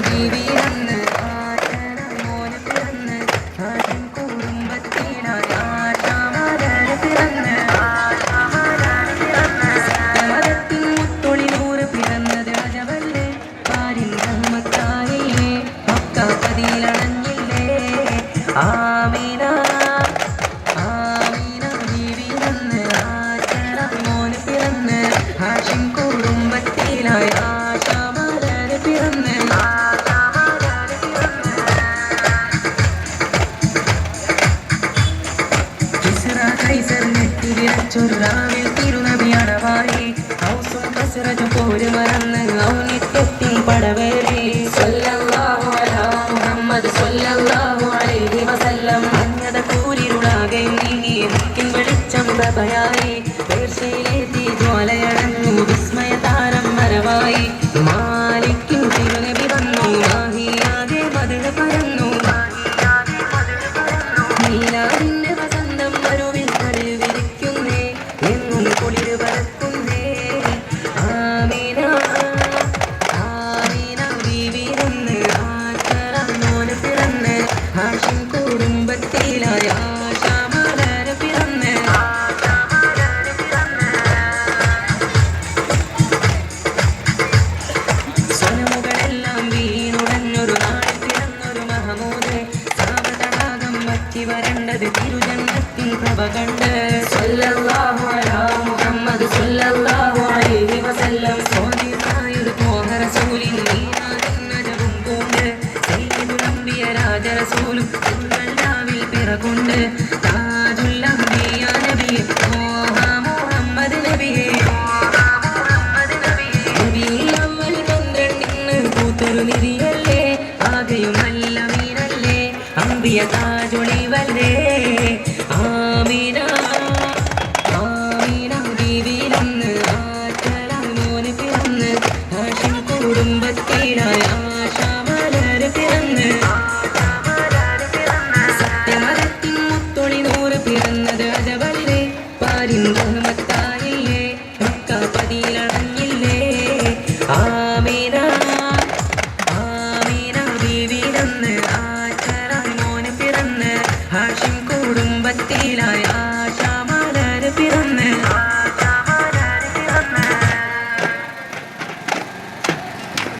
ബീവിയെന്ന് ആശന മോന് പിറന്ന് ഹാഷിം കുടുംബത്തിനായി ആശാമലർ പിറന്ന് സത്യമതത്തിൻ മുത്തൊളിനൂറ് പിറന്നത് അജവല്ലേ പാരിൻ റഹ്മത്തായില്ലേ മക്കപതിയിലണഞ്ഞില്ലേ ആമീന ആമീന ബീവിയെന്ന് ആശന മോന് പിറന്ന് ഹാഷിം കുടുംബത്തിനായി ആശാമലർ പിറന്ന് ൊരുരാവിൽ തിരുനബിയടവായി ഔസും കസറജും പോര് മറന്ന് ഔന്നിത്യത്തിൻ പടവേറി സ്വല്ലല്ലാഹു അലാ മുഹമ്മദ് സ്വല്ലല്ലാഹു അലൈഹി വസല്ലം അഞ്ഞത കൂരിരുളാകെ നീങ്ങി മുക്കിൻ വെളിച്ചം പ്രഭയായി പേർഷ്യയിലെ തീജ്വാലയടഞ്ഞു വിസ്മയതാരം മരവായി മാലിക്കിൻ തിരുനബി വന്നു മാഹിയാകെ മധുര പരന്നു നീലാവിന്റെ വസന്തം മരുവിൽ വിരിക്കുന്നേ എന്നും കുളിര് പരക്കുന്നേ ആമീന ആമീന ബീവിയെന്ന് ആശാന മോന് പിറന്ന് ഹാഷിം കുടുംബത്തിലായി ആശാമലർ പിറന്ന് സ്വനമുകളെല്ലാം വീണുടഞ്ഞൊരു നാളിൽ പിറന്നൊരു മഹമൂദ് സാമതടാകം വറ്റി വരേണ്ടത് തിരുജന്മത്തിൻ പ്രഭ കണ്ട്